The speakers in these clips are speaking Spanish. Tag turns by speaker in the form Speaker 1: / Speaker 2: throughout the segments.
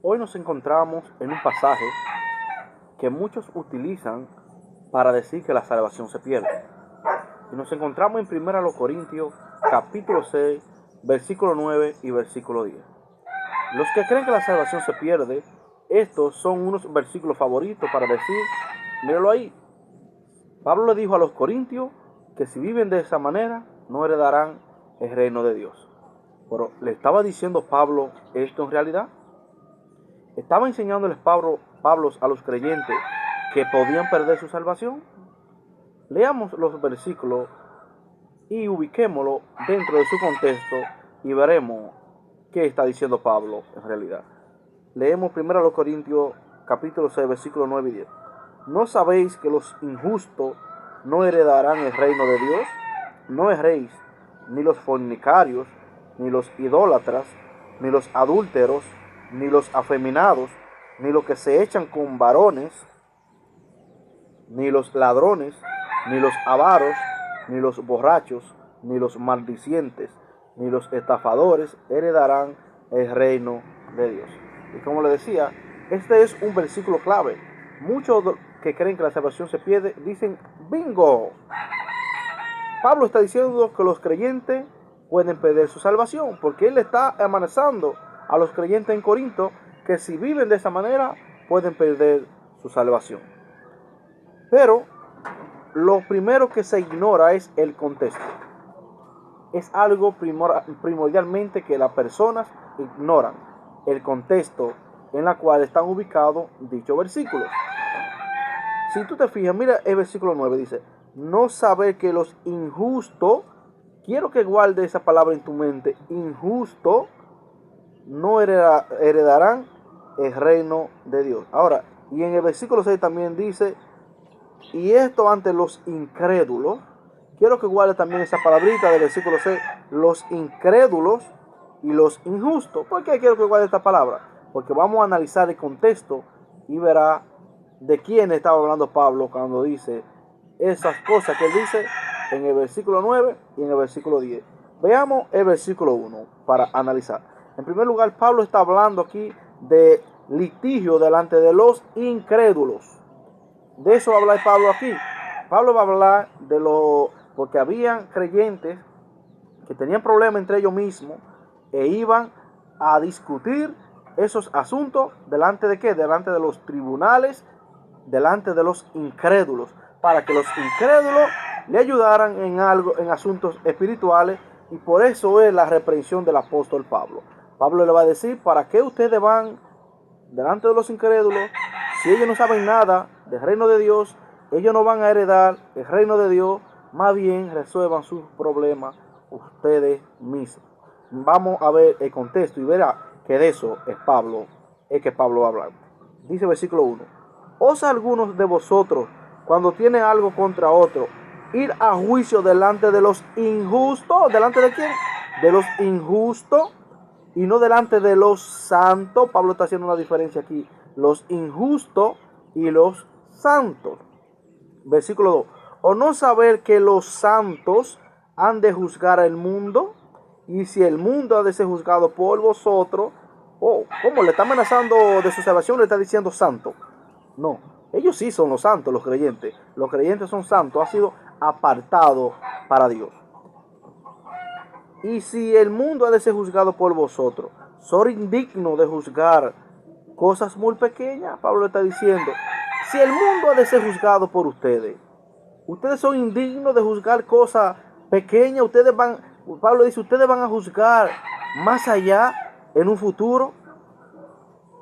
Speaker 1: Hoy nos encontramos en un pasaje que muchos utilizan para decir que la salvación se pierde. Y nos encontramos en 1 Corintios capítulo 6, versículo 9 y versículo 10. Los que creen que la salvación se pierde, estos son unos versículos favoritos para decir, míralo ahí. Pablo le dijo a los corintios que si viven de esa manera, no heredarán el reino de Dios. Pero ¿le estaba diciendo Pablo esto en realidad? ¿Estaba enseñándoles Pablo a los creyentes que podían perder su salvación? Leamos los versículos y ubiquémoslo dentro de su contexto y veremos qué está diciendo Pablo en realidad. Leemos 1 Corintios capítulo 6, versículos 9 y 10. ¿No sabéis que los injustos no heredarán el reino de Dios? No erréis, ni los fornicarios, ni los idólatras, ni los adúlteros, ni los afeminados, ni los que se echan con varones, ni los ladrones, ni los avaros, ni los borrachos, ni los maldicientes, ni los estafadores heredarán el reino de Dios. Y como le decía, este es un versículo clave. Muchos que creen que la salvación se pierde dicen, ¡bingo! Pablo está diciendo que los creyentes pueden perder su salvación, porque él está amenazando a los creyentes en Corinto que si viven de esa manera pueden perder su salvación. Pero lo primero que se ignora es el contexto. Es algo primordialmente que las personas ignoran, el contexto en el cual están ubicados dichos versículos. Si tú te fijas, mira el versículo 9, dice, no saber que los injustos, quiero que guarde esa palabra en tu mente, injusto, no heredarán el reino de Dios. Ahora, y en el versículo 6 también dice, y esto ante los incrédulos, quiero que guarde también esa palabrita del versículo 6, los incrédulos y los injustos. ¿Por qué quiero que guarde esta palabra? Porque vamos a analizar el contexto y verá de quién estaba hablando Pablo cuando dice esas cosas que él dice en el versículo 9 y en el versículo 10. Veamos el versículo 1 para analizar. En primer lugar, Pablo está hablando aquí de litigio delante de los incrédulos. De eso habla Pablo aquí. Pablo va a hablar de porque habían creyentes que tenían problemas entre ellos mismos e iban a discutir esos asuntos delante de ¿qué? Delante de los tribunales, delante de los incrédulos, para que los incrédulos le ayudaran en algo, en asuntos espirituales, y por eso es la reprensión del apóstol Pablo. Pablo le va a decir, ¿para qué ustedes van delante de los incrédulos? Si ellos no saben nada del reino de Dios, ellos no van a heredar el reino de Dios, más bien resuelvan sus problemas ustedes mismos. Vamos a ver el contexto y verá que de eso es que Pablo va a hablar. Dice versículo 1, ¿osa algunos de vosotros, cuando tienen algo contra otro, ir a juicio delante de los injustos? ¿Delante de quién? De los injustos y no delante de los santos. Pablo está haciendo una diferencia aquí. Los injustos y los santos. Versículo 2. ¿O no saber que los santos han de juzgar al mundo? Y si el mundo ha de ser juzgado por vosotros, ¿cómo? ¿Le está amenazando de su salvación? ¿Le está diciendo santo? No, ellos sí son los santos, los creyentes. Los creyentes son santos, ha sido apartado para Dios. Y si el mundo ha de ser juzgado por vosotros, ¿sois indigno de juzgar cosas muy pequeñas? Pablo le está diciendo, si el mundo ha de ser juzgado por ustedes son indignos de juzgar cosas pequeñas. Pablo dice, ustedes van a juzgar más allá en un futuro,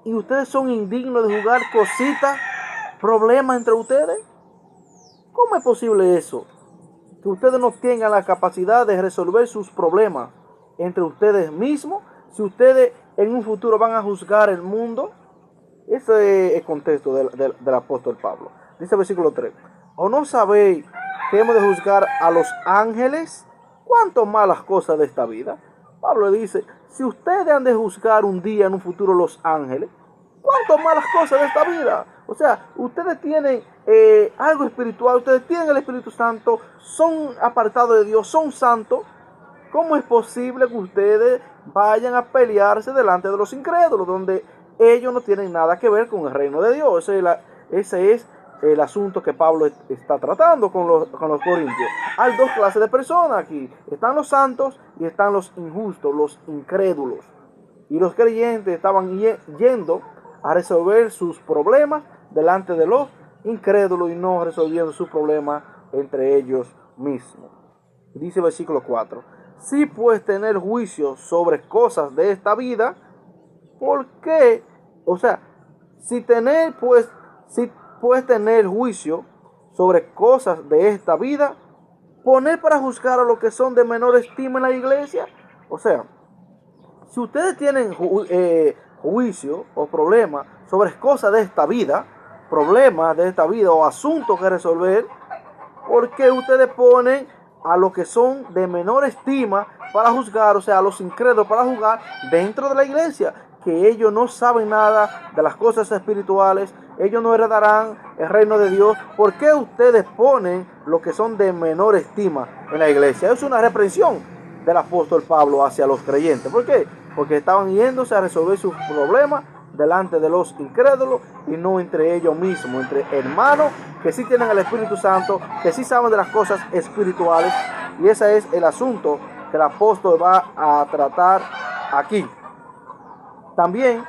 Speaker 1: y ustedes son indignos de juzgar cositas, problemas entre ustedes. ¿Cómo es posible eso? Que ustedes no tengan la capacidad de resolver sus problemas entre ustedes mismos, si ustedes en un futuro van a juzgar el mundo. Ese es el contexto del apóstol Pablo. Dice el versículo 3. ¿O no sabéis que hemos de juzgar a los ángeles? ¿Cuánto más las cosas de esta vida? Pablo dice, si ustedes han de juzgar un día en un futuro los ángeles, ¿cuánto más las cosas de esta vida? O sea, ustedes tienen algo espiritual, ustedes tienen el Espíritu Santo, son apartados de Dios, son santos. ¿Cómo es posible que ustedes vayan a pelearse delante de los incrédulos, donde ellos no tienen nada que ver con el reino de Dios. Ese es el asunto que Pablo está tratando con los corintios. Hay dos clases de personas aquí. Están los santos y están los injustos, los incrédulos. Y los creyentes estaban yendo a resolver sus problemas delante de los incrédulos y no resolviendo sus problemas entre ellos mismos. Dice el versículo 4. Si pues tener juicio sobre cosas de esta vida, ¿por qué? O sea, si puedes tener juicio sobre cosas de esta vida, poner para juzgar a los que son de menor estima en la iglesia. O sea, si ustedes tienen juicio o problemas sobre cosas de esta vida, o asuntos que resolver, ¿por qué ustedes ponen a los que son de menor estima para juzgar, o sea, a los incrédulos para juzgar dentro de la iglesia? Que ellos no saben nada de las cosas espirituales, ellos no heredarán el reino de Dios. ¿Por qué ustedes ponen los que son de menor estima en la iglesia? Es una reprensión del apóstol Pablo hacia los creyentes. ¿Por qué? Porque estaban yéndose a resolver sus problemas delante de los incrédulos y no entre ellos mismos, entre hermanos que sí tienen el Espíritu Santo, que sí saben de las cosas espirituales. Y ese es el asunto que el apóstol va a tratar aquí. También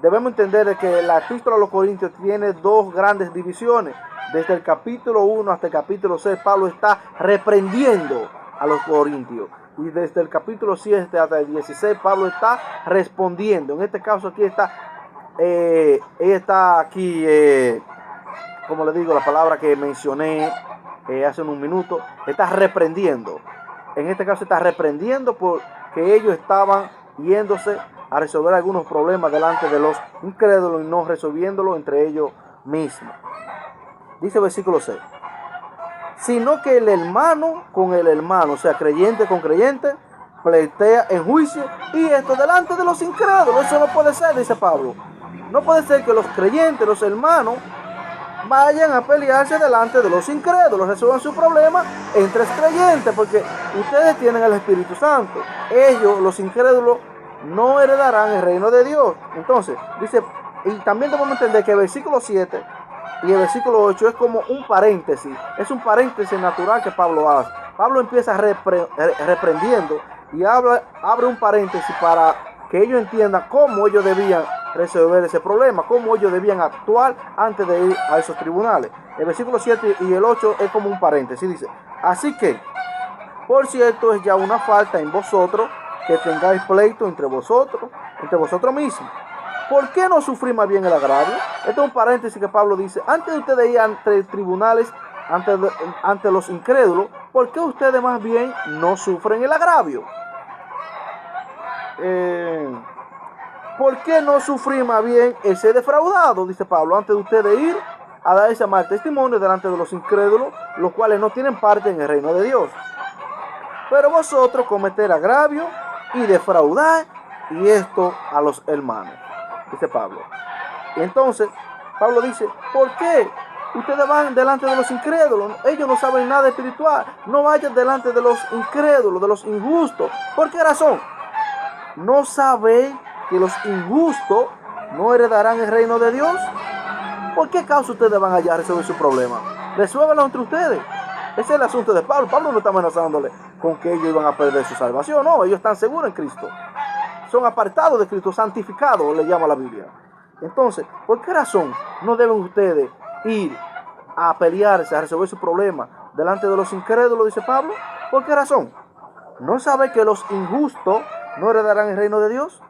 Speaker 1: debemos entender de que la epístola a los Corintios tiene dos grandes divisiones. Desde el capítulo 1 hasta el capítulo 6, Pablo está reprendiendo a los corintios. Y desde el capítulo 7 hasta el 16, Pablo está respondiendo. En este caso aquí ella está aquí, como le digo, la palabra que mencioné hace un minuto, está reprendiendo. En este caso está reprendiendo porque ellos estaban yéndose a resolver algunos problemas delante de los incrédulos y no resolviéndolo entre ellos mismos. Dice el versículo 6. Sino que el hermano con el hermano, o sea, creyente con creyente, pleitea en juicio, y esto delante de los incrédulos. Eso no puede ser, dice Pablo. No puede ser que los creyentes, los hermanos, vayan a pelearse delante de los incrédulos, resuelvan su problema entre creyentes, porque ustedes tienen el Espíritu Santo. Ellos, los incrédulos, no heredarán el reino de Dios. Entonces, dice, y también debemos entender que el versículo 7 y el versículo 8 es como un paréntesis. Es un paréntesis natural que Pablo hace. Pablo empieza reprendiendo y abre un paréntesis para que ellos entiendan cómo ellos debían resolver ese problema, cómo ellos debían actuar antes de ir a esos tribunales. El versículo 7 y el 8 es como un paréntesis. Dice, así que, por cierto, es ya una falta en vosotros que tengáis pleito entre vosotros mismos. ¿Por qué no sufrir más bien el agravio? Este es un paréntesis que Pablo dice, antes de ustedes ir ante tribunales, ante los incrédulos, ¿por qué ustedes más bien no sufren el agravio? ¿Por qué no sufrir más bien el ser defraudado? Dice Pablo, antes de ustedes ir a dar ese mal testimonio delante de los incrédulos, los cuales no tienen parte en el reino de Dios. Pero vosotros cometer agravio y defraudar, y esto a los hermanos, dice Pablo. Y entonces Pablo dice, ¿por qué ustedes van delante de los incrédulos? Ellos no saben nada espiritual. No vayan delante de los incrédulos, de los injustos. ¿Por qué razón? ¿No saben que los injustos no heredarán el reino de Dios? ¿Por qué causa ustedes van allá a resolver su problema? Resuélvanlo entre ustedes. Ese es el asunto de Pablo. Pablo no está amenazándole con que ellos iban a perder su salvación. No, ellos están seguros en Cristo. Son apartados de Cristo, santificados, le llama la Biblia. Entonces, ¿por qué razón no deben ustedes ir a pelearse, a resolver su problema delante de los incrédulos, dice Pablo? ¿Por qué razón? ¿No sabe que los injustos no heredarán el reino de Dios?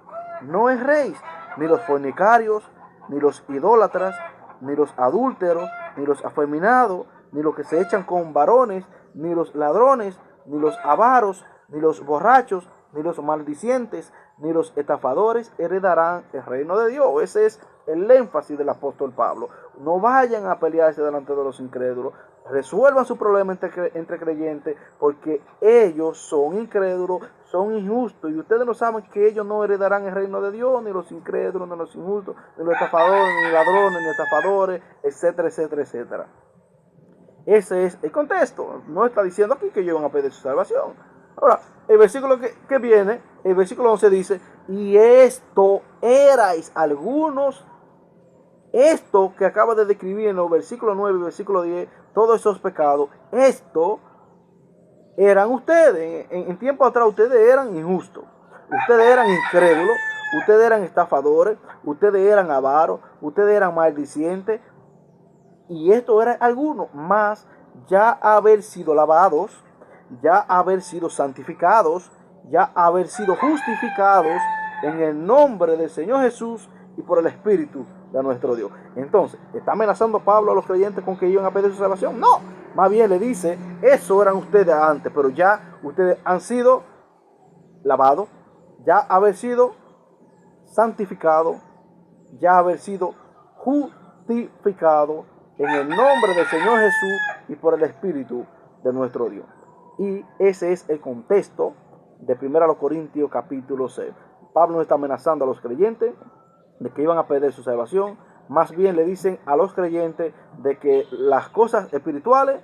Speaker 1: No erréis, ni los fornicarios, ni los idólatras, ni los adúlteros, ni los afeminados, ni los que se echan con varones, ni los ladrones, ni los avaros, ni los borrachos, ni los maldicientes, ni los estafadores heredarán el reino de Dios. Ese es el énfasis del apóstol Pablo. No vayan a pelearse delante de los incrédulos. Resuelvan su problema entre creyentes, porque ellos son incrédulos, son injustos, y ustedes no saben que ellos no heredarán el reino de Dios, ni los incrédulos, ni los injustos, ni los estafadores, ni ladrones, ni estafadores, etcétera, etcétera, etcétera. Ese es el contexto. No está diciendo aquí que ellos van a perder su salvación. Ahora, el versículo que viene, el versículo 11 dice, Y esto erais algunos. Esto que acaba de describir en los versículos 9 y versículo 10, todos esos pecados, esto eran ustedes. En tiempo atrás ustedes eran injustos, ustedes eran incrédulos, ustedes eran estafadores, ustedes eran avaros, ustedes eran maldicientes. Y esto era algunos, más ya haber sido lavados, ya haber sido santificados, ya haber sido justificados en el nombre del Señor Jesús y por el Espíritu de nuestro Dios. Entonces, ¿está amenazando Pablo a los creyentes con que iban a perder su salvación? No, más bien le dice, eso eran ustedes antes, pero ya ustedes han sido lavados, ya haber sido santificados, ya haber sido justificados en el nombre del Señor Jesús y por el Espíritu de nuestro Dios. Y ese es el contexto de 1 Corintios capítulo 6. Pablo no está amenazando a los creyentes de que iban a perder su salvación, más bien le dicen a los creyentes de que las cosas espirituales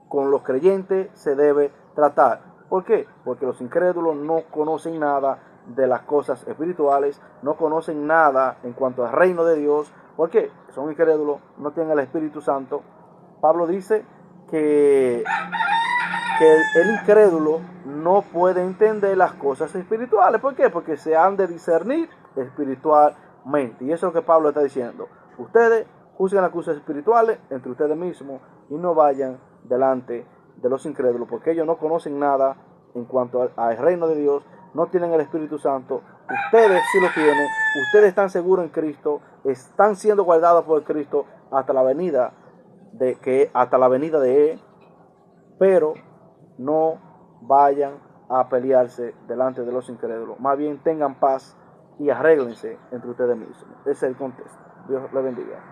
Speaker 1: con los creyentes se debe tratar. ¿Por qué? Porque los incrédulos no conocen nada de las cosas espirituales, no conocen nada en cuanto al reino de Dios. ¿Por qué? Son incrédulos, no tienen el Espíritu Santo. Pablo dice que el incrédulo no puede entender las cosas espirituales. ¿Por qué? Porque se han de discernir espiritualmente. Y eso es lo que Pablo está diciendo. Ustedes juzguen las cosas espirituales entre ustedes mismos y no vayan delante de los incrédulos, porque ellos no conocen nada en cuanto al reino de Dios, no tienen el Espíritu Santo. Ustedes sí lo tienen, ustedes están seguros en Cristo, están siendo guardados por Cristo hasta la venida de Él, pero no vayan a pelearse delante de los incrédulos, más bien tengan paz y arréglense entre ustedes mismos. Ese es el contexto. Dios les bendiga.